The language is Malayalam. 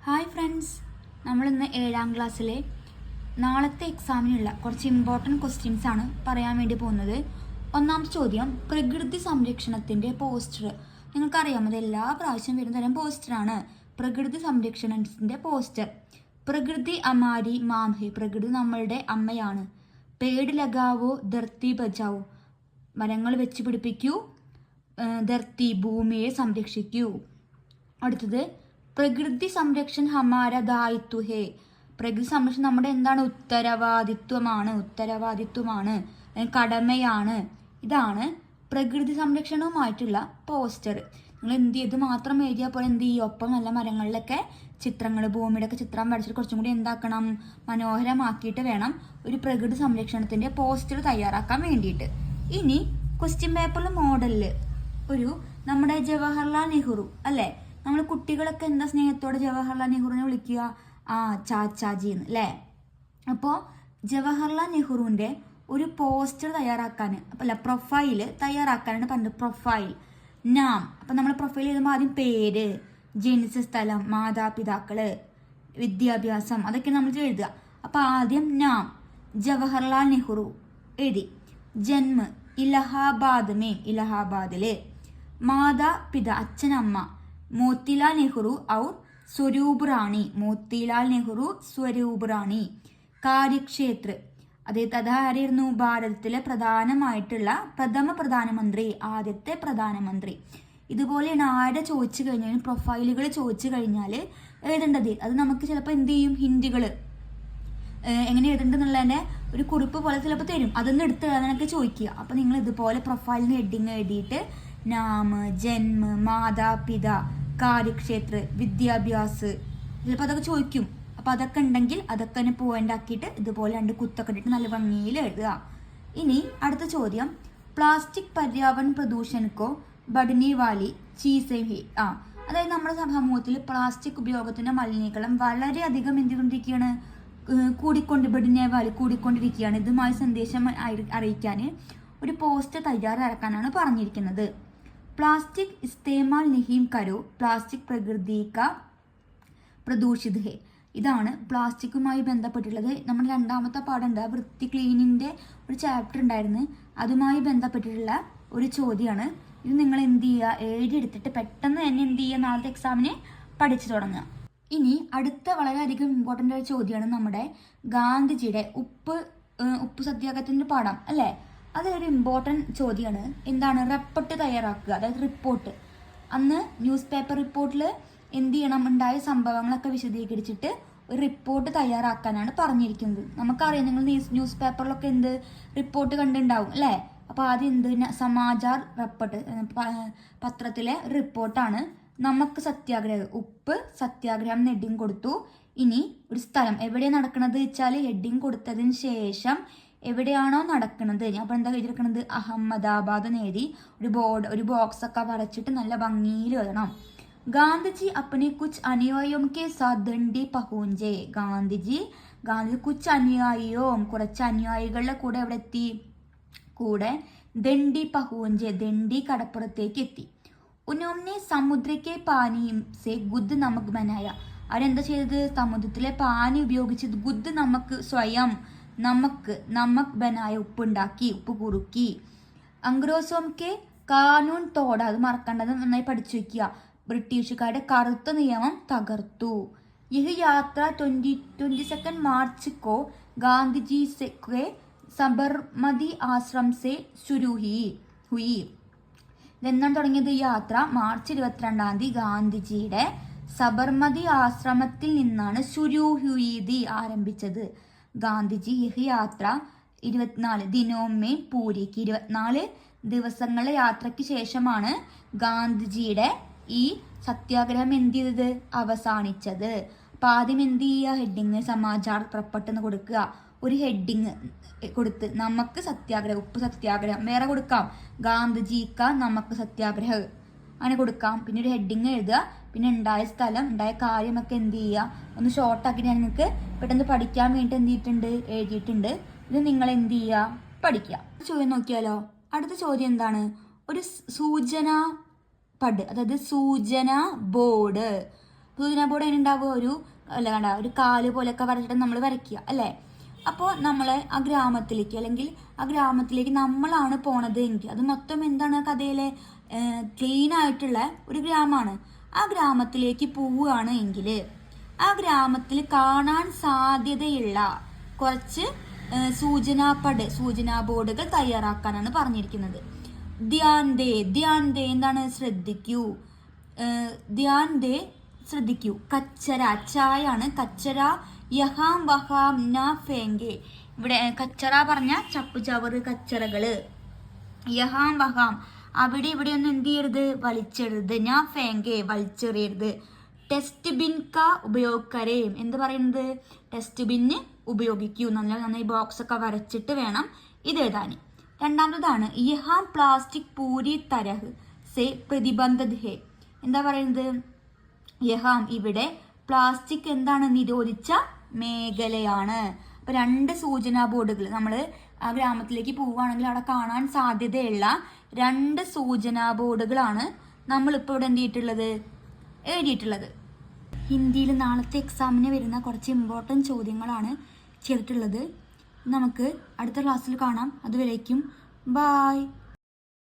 ഹായ് ഫ്രണ്ട്സ്, നമ്മളിന്ന് 7ാം ക്ലാസ്സിലെ നാളത്തെ എക്സാമിനുള്ള കുറച്ച് ഇമ്പോർട്ടൻറ്റ് ക്വസ്റ്റ്യൻസ് ആണ് പറയാൻ വേണ്ടി പോകുന്നത്. ഒന്നാമത്തെ ചോദ്യം, പ്രകൃതി സംരക്ഷണത്തിൻ്റെ പോസ്റ്റർ. നിങ്ങൾക്കറിയാം, അത് എല്ലാ പ്രാവശ്യം വരുന്ന തരം പോസ്റ്ററാണ്. പ്രകൃതി സംരക്ഷണത്തിൻ്റെ പോസ്റ്റർ. പ്രകൃതി അമാരി മാം ഹെ, പ്രകൃതി നമ്മളുടെ അമ്മയാണ്. പേട് ലഗാവോ ധർത്തി ബച്ചാവോ, മരങ്ങൾ വെച്ച് പിടിപ്പിക്കൂ, ധർത്തി ഭൂമിയെ സംരക്ഷിക്കൂ. അടുത്തത്, പ്രകൃതി സംരക്ഷൺ ഹമാര ദായിത്വ ഹേ, പ്രകൃതി സംരക്ഷണം നമ്മുടെ എന്താണ്? ഉത്തരവാദിത്വമാണ്, കടമയാണ്. ഇതാണ് പ്രകൃതി സംരക്ഷണവുമായിട്ടുള്ള പോസ്റ്റർ. നിങ്ങൾ എന്ത് ചെയ്ത് മാത്രം എഴുതിയാൽ പോലെ എന്ത് ചെയ്യും, ഒപ്പം നല്ല മരങ്ങളിലൊക്കെ ചിത്രങ്ങൾ, ഭൂമിയുടെ ഒക്കെ ചിത്രം വരച്ചിട്ട് കുറച്ചും കൂടി എന്താക്കണം, മനോഹരമാക്കിയിട്ട് വേണം ഒരു പ്രകൃതി സംരക്ഷണത്തിന്റെ പോസ്റ്റർ തയ്യാറാക്കാൻ വേണ്ടിയിട്ട്. ഇനി ക്വസ്റ്റ്യൻ പേപ്പറിൽ മോഡലിൽ ഒരു നമ്മുടെ ജവഹർലാൽ നെഹ്റു അല്ലേ, നമ്മൾ കുട്ടികളൊക്കെ എന്താ സ്നേഹത്തോടെ ജവഹർലാൽ നെഹ്റുവിനെ വിളിക്കുക? ചാച്ചാജി എന്ന് അല്ലേ. അപ്പോൾ ജവഹർലാൽ നെഹ്റുവിൻ്റെ ഒരു പോസ്റ്റർ തയ്യാറാക്കാൻ, പ്രൊഫൈല് തയ്യാറാക്കാനാണ് പറഞ്ഞത്. പ്രൊഫൈൽ നാം. അപ്പം നമ്മൾ പ്രൊഫൈൽ എഴുതുമ്പോൾ ആദ്യം പേര്, ജനിച്ച സ്ഥലം, മാതാപിതാക്കള്, വിദ്യാഭ്യാസം, അതൊക്കെ നമ്മൾ എഴുതുക. അപ്പം ആദ്യം നാം ജവഹർലാൽ നെഹ്റു എഴുതി. ജന്മ ഇലഹാബാദില്. മാതാപിത അച്ഛനമ്മ മോത്തിലാൽ നെഹ്റു ഔർ സ്വരൂപ് റാണി. കാര്യക്ഷേത്ര, അതായിരുന്നു ഭാരതത്തിലെ പ്രധാനമായിട്ടുള്ള പ്രഥമ പ്രധാനമന്ത്രി, ആദ്യത്തെ പ്രധാനമന്ത്രി. ഇതുപോലെയാണ് ആരുടെ ചോദിച്ചു കഴിഞ്ഞാൽ, പ്രൊഫൈലുകൾ ചോദിച്ചു കഴിഞ്ഞാൽ എഴുതേണ്ടത്. അത് നമുക്ക് ചിലപ്പോൾ എന്ത് ചെയ്യും, ഹിന്ദികൾ എങ്ങനെ എഴുതേണ്ടതെന്നുള്ളതിൻ്റെ ഒരു കുറിപ്പ് പോലെ ചിലപ്പോൾ തരും. അതൊന്നും എടുത്ത് എഴുതാനൊക്കെ ചോദിക്കുക. അപ്പോൾ നിങ്ങൾ ഇതുപോലെ പ്രൊഫൈലിന് ഹെഡിങ് എഴുതിയിട്ട് നാമ, ജന്മ, മാതാപിത, കാര്യക്ഷേത്ര, വിദ്യാഭ്യാസ്, ചിലപ്പോൾ അതൊക്കെ ചോദിക്കും. അപ്പം അതൊക്കെ ഉണ്ടെങ്കിൽ അതൊക്കെ തന്നെ പോയിന്റ് ആക്കിയിട്ട് ഇതുപോലെ 2 കുത്തൊക്കെ ഇട്ടിട്ട് നല്ല ഭംഗിയിൽ എഴുതുക. ഇനി അടുത്ത ചോദ്യം, പ്ലാസ്റ്റിക് പര്യാവരൺ പ്രദൂഷണക്കോ ബഡ്നി വാലി ചീസേ ഹേ. അതായത് നമ്മുടെ സമൂഹത്തിൽ പ്ലാസ്റ്റിക് ഉപയോഗത്തിന്റെ മലിനീകരണം വളരെയധികം എന്തുകൊണ്ടിരിക്കുകയാണ്, കൂടിക്കൊണ്ടിരിക്കുകയാണ്. ഇതുമായി സന്ദേശം അറിയിക്കാൻ ഒരു പോസ്റ്റർ തയ്യാറാക്കാനാണ് പറഞ്ഞിരിക്കുന്നത്. പ്ലാസ്റ്റിക് ഇസ്തേമാൽ നഹീം കരോ, പ്ലാസ്റ്റിക് പ്രകൃതി കാ പ്രദൂഷിത് ഹേ. ഇതാണ് പ്ലാസ്റ്റിക്കുമായി ബന്ധപ്പെട്ടുള്ളത്. നമ്മുടെ 2ാമത്തെ പാഠമുണ്ട്, വൃത്തി ക്ലീനിൻ്റെ ഒരു ചാപ്റ്റർ ഉണ്ടായിരുന്നു. അതുമായി ബന്ധപ്പെട്ടിട്ടുള്ള ഒരു ചോദ്യമാണ്. ഇത് നിങ്ങൾ എന്ത് ചെയ്യുക, എഴുതിയെടുത്തിട്ട് പെട്ടെന്ന് തന്നെ എന്ത് ചെയ്യുക, നാളത്തെ എക്സാമിന് പഠിച്ചു തുടങ്ങുക. ഇനി അടുത്ത വളരെയധികം ഇമ്പോർട്ടൻ്റ് ആയ ചോദ്യമാണ് നമ്മുടെ ഗാന്ധിജിയുടെ ഉപ്പ് സത്യാഗ്രഹത്തിൻ്റെ പാഠം അല്ലേ. അതൊരു ഇമ്പോർട്ടൻറ്റ് ചോദ്യമാണ്. എന്താണ്? റിപ്പോർട്ട് തയ്യാറാക്കുക, അതായത് റിപ്പോർട്ട്. അന്ന് ന്യൂസ് പേപ്പർ റിപ്പോർട്ടിൽ എന്ത് ചെയ്യണം, ഉണ്ടായ സംഭവങ്ങളൊക്കെ വിശദീകരിച്ചിട്ട് ഒരു റിപ്പോർട്ട് തയ്യാറാക്കാനാണ് പറഞ്ഞിരിക്കുന്നത്. നമുക്കറിയാം, നിങ്ങൾ ന്യൂസ് പേപ്പറിലൊക്കെ എന്ത് റിപ്പോർട്ട് കണ്ടുണ്ടാവും അല്ലേ. അപ്പോൾ ആദ്യം എന്ത്, സമാചാർ റിപ്പോർട്ട്, പത്രത്തിലെ റിപ്പോർട്ടാണ്. നമുക്ക് സത്യാഗ്രഹം, ഉപ്പ് സത്യാഗ്രഹം ഹെഡിങ് കൊടുത്തു. ഇനി ഒരു സ്ഥലം എവിടെയാണ് നടക്കുന്നത് വെച്ചാൽ ഹെഡിങ് കൊടുത്തതിന് ശേഷം എവിടെയാണോ നടക്കുന്നത്, അപ്പോൾ എന്താ എഴുതിയിരിക്കുന്നത്, അഹമ്മദാബാദ് എന്ന് എഴുതി ഒരു ബോക്സ് ഒക്കെ വരച്ചിട്ട് നല്ല ഭംഗിയിൽ എഴുതണം. ഗാന്ധിജി അപ്പനെ കുച്ച് അനുയായിയോം കെ സാത്ത് ദണ്ഡി പഹൂഞ്ചെ. ഗാന്ധിജി കുച്ച് അനുയായിയോം, കുറച്ച് അനുയായികളുടെ കൂടെ എവിടെ എത്തി, കൂടെ ദണ്ഡി പഹൂഞ്ചെ, ദണ്ഡി കടപ്പുറത്തേക്ക് എത്തി. ഉന്നോംനെ സമുദ്രക്കെ പാനി സെ ഗുദ് നമക് ബനായ. അവരെന്താ ചെയ്തത്, സമുദ്രത്തിലെ പാനി ഉപയോഗിച്ച് ഗുദ് നമുക്ക് സ്വയം, നമക് ബനായ, ഉപ്പുണ്ടാക്കി, ഉപ്പ് കുറുക്കി. അംഗ്രോസോം കെ കാനൂൻ തോട, അത് മറക്കേണ്ടത് നന്നായി പഠിച്ചു വയ്ക്കുക. ബ്രിട്ടീഷുകാരുടെ കറുത്ത നിയമം തകർത്തു. യഹ് യാത്ര 22 മാർച്ച് കോ ഗാന്ധിജി സെ സബർമതി ആശ്രം സെ ശുരു ഹുയി. ഇതെന്നാണ് തുടങ്ങിയത്, യാത്ര മാർച്ച് 22 ഗാന്ധിജിയുടെ സബർമതി ആശ്രമത്തിൽ നിന്നാണ് ശുരു ഹുയി ആരംഭിച്ചത്. ഗാന്ധിജി യഹ് യാത്ര 24 ദിനോമേ പൂരിക്ക്, 24 ദിവസങ്ങളുടെ യാത്രയ്ക്ക് ശേഷമാണ് ഗാന്ധിജിയുടെ ഈ സത്യാഗ്രഹം എന്ത് ചെയ്തത്, അവസാനിച്ചത്. അപ്പം ആദ്യം എന്ത് ചെയ്യുക, ഹെഡിങ് സമാചാർ റിപ്പോർട്ട് എന്ന് കൊടുക്കുക. ഒരു ഹെഡിങ് കൊടുത്ത് നമുക്ക് സത്യാഗ്രഹം, ഉപ്പ് സത്യാഗ്രഹം, വേറെ കൊടുക്കാം ഗാന്ധിജി കാ നമുക്ക് സത്യാഗ്രഹം, അങ്ങനെ കൊടുക്കാം. പിന്നെ ഒരു ഹെഡിങ് എഴുതുക, പിന്നെ ഉണ്ടായ സ്ഥലം, ഉണ്ടായ കാര്യമൊക്കെ എന്ത് ചെയ്യുക, ഒന്ന് ഷോർട്ടാക്കി ഞാൻ നിങ്ങൾക്ക് പെട്ടെന്ന് പഠിക്കാൻ വേണ്ടി എന്ത് ചെയ്തിട്ടുണ്ട്, എഴുതിയിട്ടുണ്ട്. ഇത് നിങ്ങൾ എന്ത് ചെയ്യുക, പഠിക്കുക. ചോദ്യം നോക്കിയാലോ. അടുത്ത ചോദ്യം എന്താണ്, ഒരു സൂചന പഡ്, അതായത് സൂചന ബോർഡ്. സൂചനാ ബോർഡ് അതിന് ഉണ്ടാവുക ഒരു കാല് പോലെയൊക്കെ വരച്ചിട്ട് നമ്മൾ വരയ്ക്കുക അല്ലേ. അപ്പോൾ നമ്മൾ ആ ഗ്രാമത്തിലേക്ക് നമ്മളാണ് പോണത് എങ്കിൽ അത് മൊത്തം എന്താണ് കഥയിലെ ക്ലീൻ ആയിട്ടുള്ള ഒരു ഗ്രാമമാണ്. ആ ഗ്രാമത്തിലേക്ക് പോവുകയാണ് എങ്കിൽ ആ ഗ്രാമത്തിൽ കാണാൻ സാധ്യതയുള്ള കുറച്ച് സൂചനാ ബോർഡുകൾ തയ്യാറാക്കാനാണ് പറഞ്ഞിരിക്കുന്നത്. ധ്യാൻ ദേ എന്താണ് ശ്രദ്ധിക്കൂ. കച്ചറ ചായാണ് കച്ചറ. യഹാം വഹാം ന ഫേങ്കെ. ഇവിടെ കച്ചറ പറഞ്ഞ ചപ്പുചവറ് കച്ചറകള്. യഹാം വഹാം അവിടെ ഇവിടെ ഒന്നും എന്ത് ചെയ്യരുത്, വലിച്ചെടുത്ത്. ന ഫേങ്കെ വലിച്ചെറിയരുത്. ടെസ്റ്റ് ബിൻ കാ ഉപयोग करें. എന്ത് പറയുന്നത്, ടെസ്റ്റ് ബിന്ന് ഉപയോഗിക്കൂ. നന്നായി ബോക്സ് ഒക്കെ വരച്ചിട്ട് വേണം ഇത് എഴുതാൻ. രണ്ടാമതാണ് യഹാം പ്ലാസ്റ്റിക് പൂരി തരഹ് സെ പ്രതിബന്ധത് ഹെ. എന്താ പറയുന്നത്, യഹാം ഇവിടെ പ്ലാസ്റ്റിക് എന്താണ് നിരോധിച്ച മേഖലയാണ്. അപ്പൊ 2 സൂചനാ ബോർഡുകൾ നമ്മൾ ആ ഗ്രാമത്തിലേക്ക് പോവുകയാണെങ്കിൽ അവിടെ കാണാൻ സാധ്യതയുള്ള 2 സൂചനാ ബോർഡുകളാണ് നമ്മളിപ്പോൾ ഇവിടെ എഴുതിയിട്ടുള്ളത്. ഹിന്ദിയിൽ നാളത്തെ എക്സാമിന് വരുന്ന കുറച്ച് ഇമ്പോർട്ടൻറ്റ് ചോദ്യങ്ങളാണ് ചെയ്തിട്ടുള്ളത്. നമുക്ക് അടുത്ത ക്ലാസ്സിൽ കാണാം. അതുവരേക്കും ബായ്.